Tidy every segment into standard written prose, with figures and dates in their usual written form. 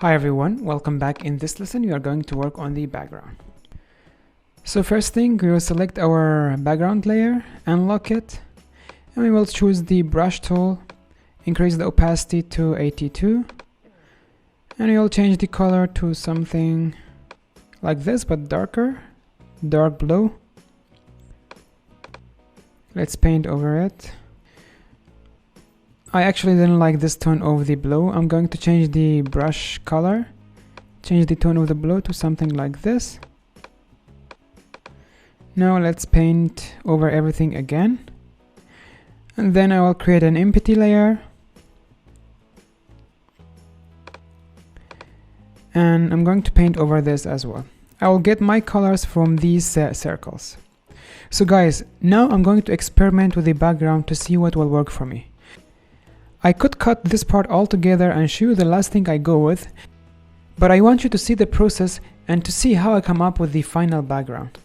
Hi everyone, welcome back. In this lesson we are going to work on the background. So first thing, we will select our background layer, unlock it, and we will choose the brush tool, increase the opacity to 82, and we will change the color to something like this but darker, dark blue. Let's paint over it. I actually didn't like this tone of the blue. I'm going to change the brush color, change the tone of the blue to something like this. Now let's paint over everything again, and then I will create an empty layer, and I'm going to paint over this as well. I will get my colors from these circles. So guys, now I'm going to experiment with the background to see what will work for me. I could cut this part all together and show you the last thing I go with, but I want you to see the process and to see how I come up with the final background.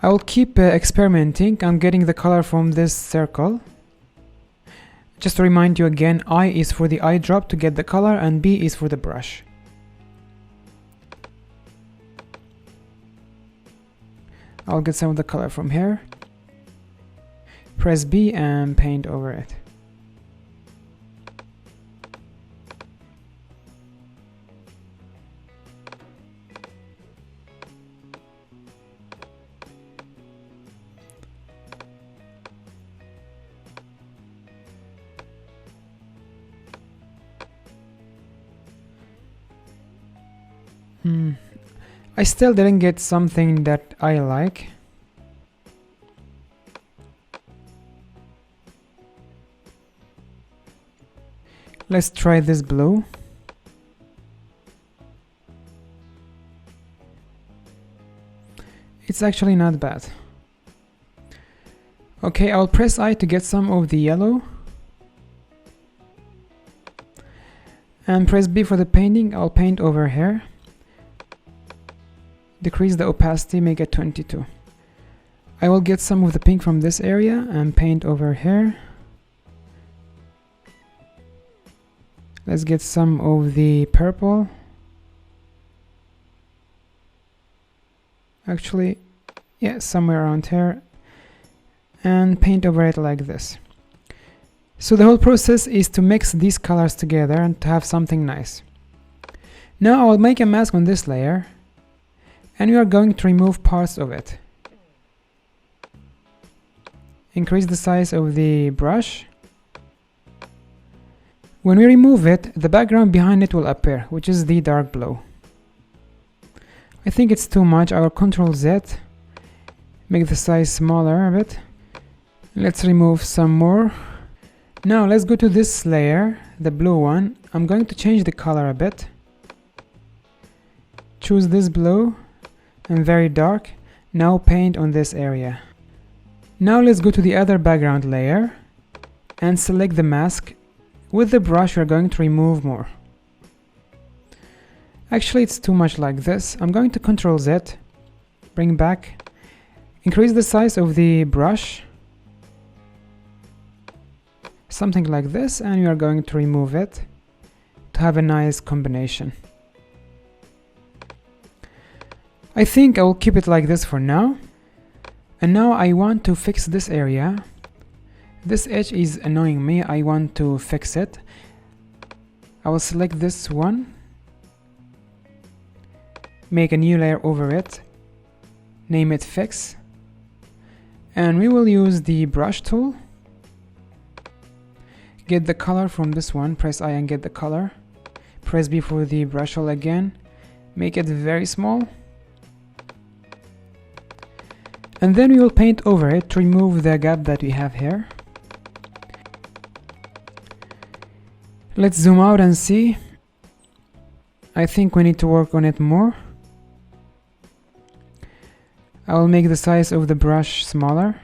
I will keep experimenting. I'm getting the color from this circle. Just to remind you again, I is for the eyedrop to get the color and B is for the brush. I'll get some of the color from here. Press B and paint over it. I still didn't get something that I like. Let's try this blue. It's actually not bad. Okay, I'll press I to get some of the yellow. And press B for the painting. I'll paint over here. Decrease the opacity, make it 22. I will get some of the pink from this area and paint over here. Let's get some of the purple. Actually, yeah, somewhere around here. And paint over it like this. So the whole process is to mix these colors together and to have something nice. Now I will make a mask on this layer, and we are going to remove parts of it. Increase the size of the brush. When we remove it, the background behind it will appear, which is the dark blue. I think it's too much. I will Ctrl Z, make the size smaller a bit. Let's remove some more. Now let's go to this layer, the blue one. I'm going to change the color a bit. Choose this blue and very dark. Now paint on this area. Now let's go to the other background layer and select the mask. With the brush we're going to remove more. Actually it's too much like this. I'm going to Ctrl Z, bring back, increase the size of the brush, something like this, and we are going to remove it to have a nice combination. I think I will keep it like this for now. And now I want to fix this area. This edge is annoying me. I want to fix it. I will select this one, make a new layer over it, name it Fix, and we will use the brush tool. Get the color from this one, press I and get the color. Press B for the brush tool again, make it very small. And then we will paint over it to remove the gap that we have here. Let's zoom out and see. I think we need to work on it more. I will make the size of the brush smaller.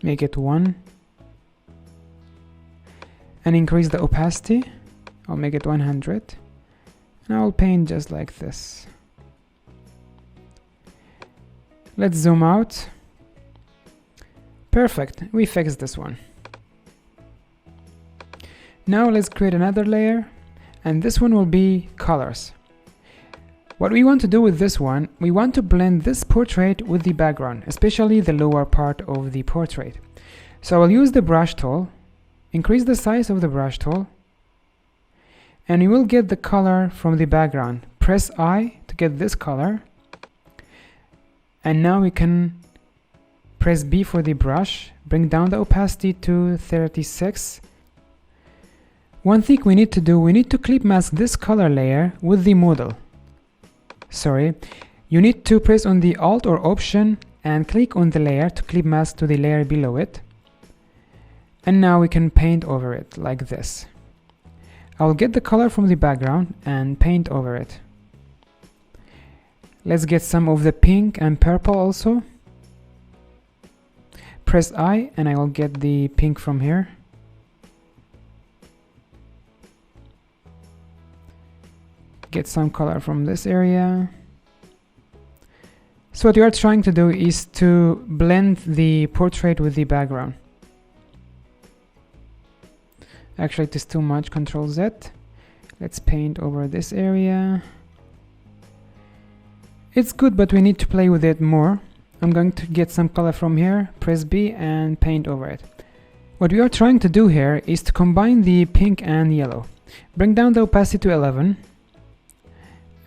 Make it 1. And increase the opacity. I'll make it 100. And I'll paint just like this. Let's zoom out. Perfect, we fixed this one. Now let's create another layer, and this one will be colors. What we want to do with this one, we want to blend this portrait with the background, especially the lower part of the portrait. So I'll use the brush tool, increase the size of the brush tool, and you will get the color from the background. Press I to get this color, and now we can press B for the brush, bring down the opacity to 36. One thing we need to do, we need to clip mask this color layer with the model. Sorry, you need to press on the Alt or Option and click on the layer to clip mask to the layer below it. And now we can paint over it like this. I'll get the color from the background and paint over it. Let's get some of the pink and purple also. Press I and I will get the pink from here. Get some color from this area. So what you are trying to do is to blend the portrait with the background. Actually, it is too much. Ctrl Z. Let's paint over this area. It's good, but we need to play with it more. I'm going to get some color from here, press B and paint over it. What we are trying to do here is to combine the pink and yellow. Bring down the opacity to 11.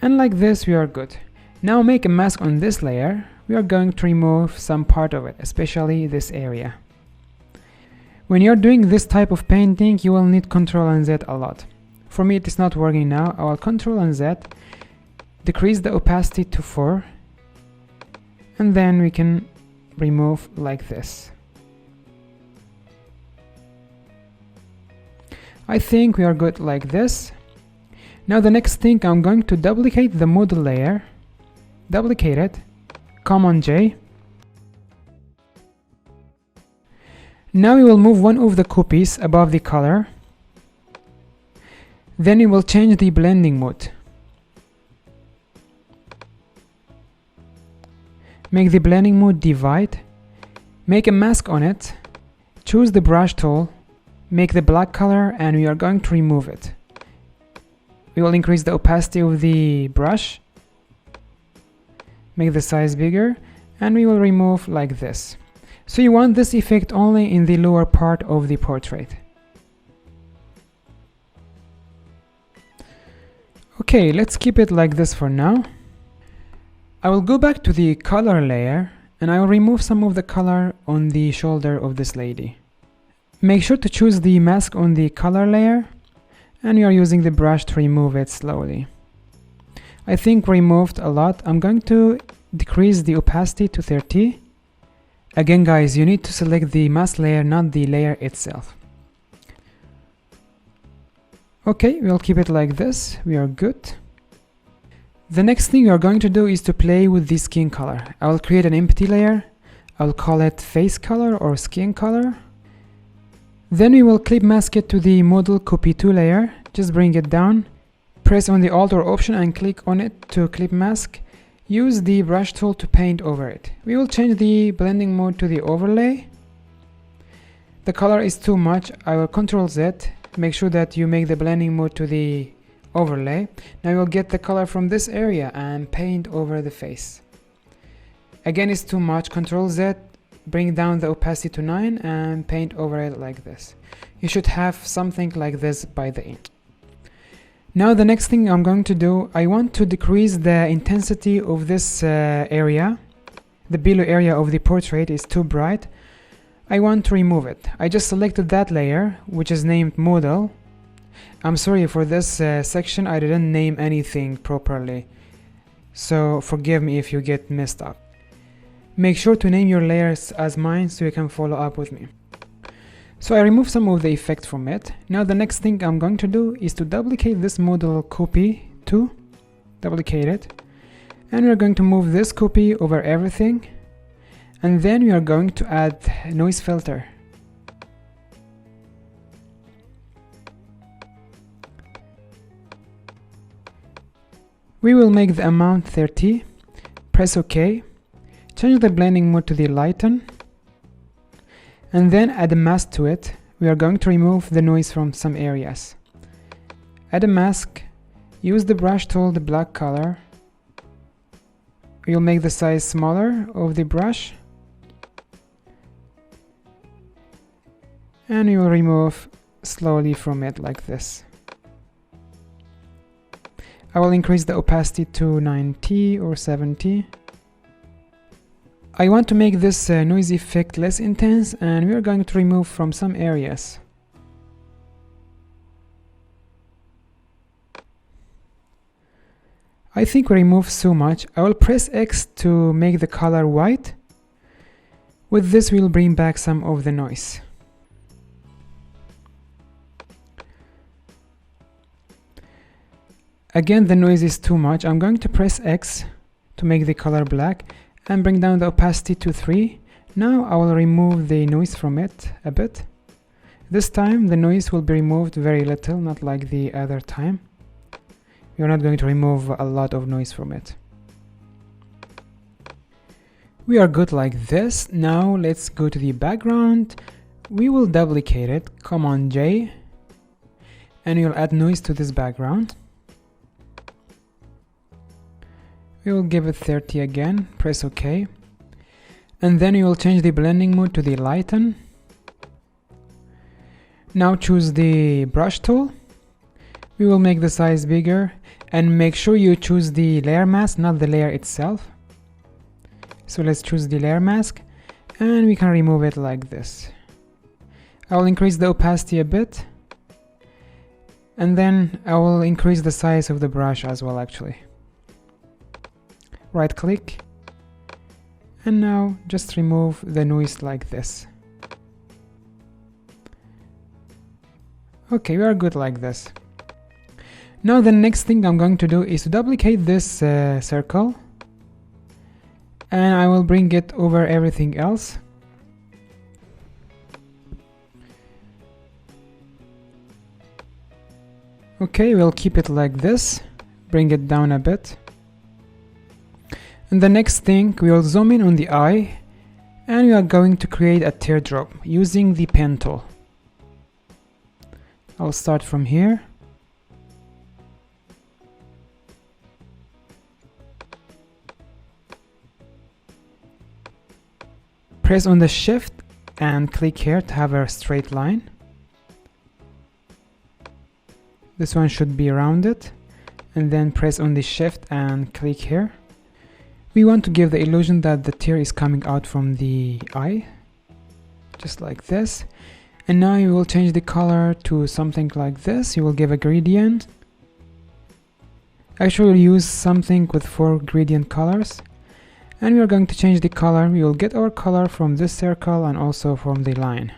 And like this we are good. Now make a mask on this layer. We are going to remove some part of it, especially this area. When you're doing this type of painting, you will need Ctrl and Z a lot. For me it is not working now. I will Ctrl and Z, decrease the opacity to 4, and then we can remove like this. I think we are good like this. Now the next thing, I'm going to duplicate the model layer, duplicate it, Command J. Now we will move one of the copies above the color. Then we will change the blending mode. Make the blending mode divide. Make a mask on it. Choose the brush tool. Make the black color and we are going to remove it. We will increase the opacity of the brush. Make the size bigger and we will remove like this. So you want this effect only in the lower part of the portrait. Okay, let's keep it like this for now. I will go back to the color layer and I will remove some of the color on the shoulder of this lady. Make sure to choose the mask on the color layer and you are using the brush to remove it slowly. I think removed a lot. I'm going to decrease the opacity to 30. Again guys, you need to select the mask layer, not the layer itself. Okay, we'll keep it like this. We are good. The next thing we are going to do is to play with the skin color. I will create an empty layer. I'll call it face color or skin color. Then we will clip mask it to the model copy 2 layer. Just bring it down. Press on the Alt or Option and click on it to clip mask. Use the brush tool to paint over it. We will change the blending mode to the overlay. The color is too much. I will Ctrl Z. Make sure that you make the blending mode to the overlay. Now you will get the color from this area and paint over the face. Again, it's too much. Ctrl Z, bring down the opacity to 9 and paint over it like this. You should have something like this by the end. Now the next thing I'm going to do, I want to decrease the intensity of this area. The below area of the portrait is too bright. I want to remove it. I just selected that layer, which is named model. I'm sorry for this section, I didn't name anything properly, so forgive me if you get messed up. Make sure to name your layers as mine so you can follow up with me. So I removed some of the effect from it. Now the next thing I'm going to do is to duplicate this model copy 2, duplicate it, and we're going to move this copy over everything, and then we are going to add noise filter. We will make the amount 30, press OK, change the blending mode to the lighten, and then add a mask to it. we are going to remove the noise from some areas. Add a mask, use the brush tool, the black color. We'll make the size smaller of the brush. And we will remove slowly from it like this. I will increase the opacity to 90 or 70. I want to make this noise effect less intense, and we are going to remove from some areas. I think we removed so much. I will press X to make the color white. With this, we'll bring back some of the noise. Again, the noise is too much. I'm going to press X to make the color black and bring down the opacity to 3. Now I will remove the noise from it a bit. This time the noise will be removed very little, not like the other time. You're not going to remove a lot of noise from it. We are good like this. Now let's go to the background. We will duplicate it. Command J, and we'll add noise to this background. We will give it 30 again, press OK. And then we will change the blending mode to the lighten. Now choose the brush tool. We will make the size bigger, and make sure you choose the layer mask, not the layer itself. So let's choose the layer mask, and we can remove it like this. I will increase the opacity a bit, and then I will increase the size of the brush as well actually. Right click, and now just remove the noise like this. Okay, we are good like this. Now the next thing I'm going to do is to duplicate this circle, and I will bring it over everything else. Okay, we'll keep it like this, bring it down a bit. And the next thing, we will zoom in on the eye, and we are going to create a teardrop using the pen tool. I'll start from here. Press on the shift and click here to have a straight line. This one should be rounded, and then press on the shift and click here. We want to give the illusion that the tear is coming out from the eye, just like this. And now you will change the color to something like this. You will give a gradient. Actually, we'll use something with 4 gradient colors. And we are going to change the color. We will get our color from this circle and also from the line.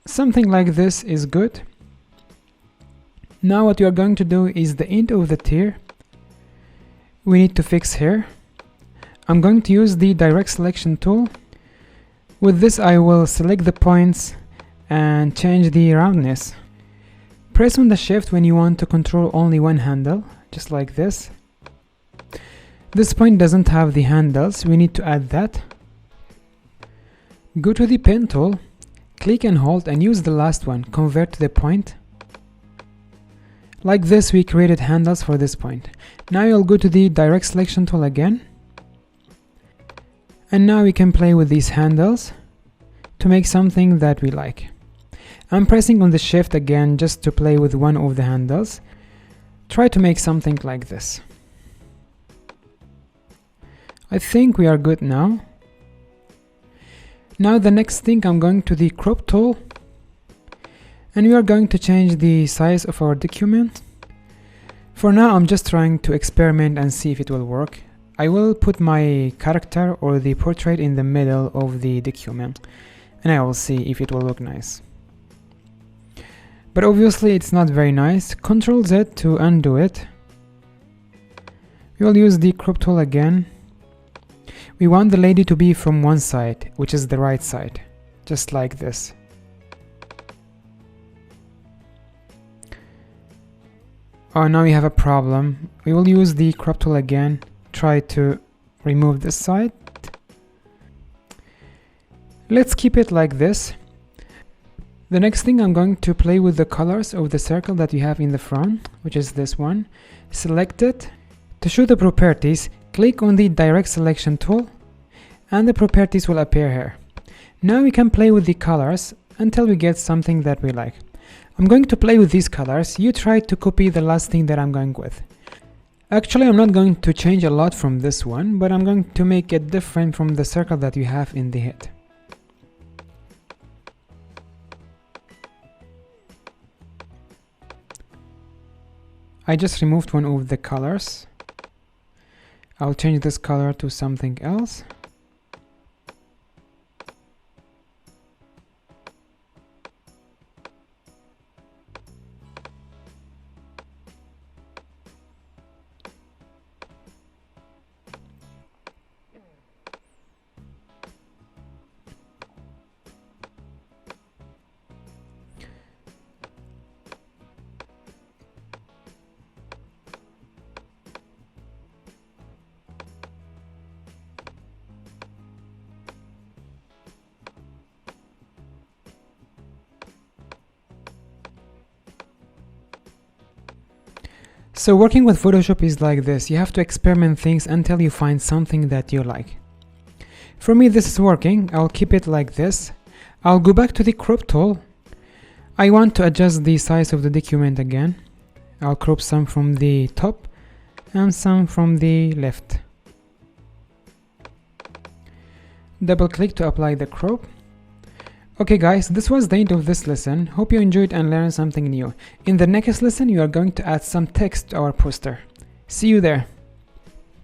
Something like this is good. Now what we are going to do is the end of the tear. We need to fix here. I'm going to use the direct selection tool. With this I will select the points and change the roundness. Press on the shift when you want to control only one handle, just like this. This point doesn't have the handles, we need to add that. Go to the pen tool, click and hold and use the last one, convert to the point. Like this we created handles for this point. Now you'll go to the direct selection tool again. And now we can play with these handles to make something that we like. I'm pressing on the shift again just to play with one of the handles. Try to make something like this. I think we are good now. Now the next thing, I'm going to the crop tool, and we are going to change the size of our document. For now I'm just trying to experiment and see if it will work. I will put my character or the portrait in the middle of the document, and I will see if it will look nice. But obviously it's not very nice. Ctrl Z to undo it. We will use the crop tool again. We want the lady to be from one side, which is the right side, just like this. Oh, now we have a problem. We will use the crop tool again. Try to remove this side. Let's keep it like this. The next thing, I'm going to play with the colors of the circle that you have in the front, which is this one. Select it. To show the properties, click on the direct selection tool and the properties will appear here. Now we can play with the colors until we get something that we like. I'm going to play with these colors. You try to copy the last thing that I'm going with. Actually, I'm not going to change a lot from this one, but I'm going to make it different from the circle that you have in the head. I just removed one of the colors. I'll change this color to something else. So working with Photoshop is like this. You have to experiment things until you find something that you like. For me, this is working. I'll keep it like this. I'll go back to the crop tool. I want to adjust the size of the document again. I'll crop some from the top and some from the left. Double click to apply the crop. Okay guys, this was the end of this lesson. Hope you enjoyed and learned something new. In the next lesson, you are going to add some text to our poster. See you there.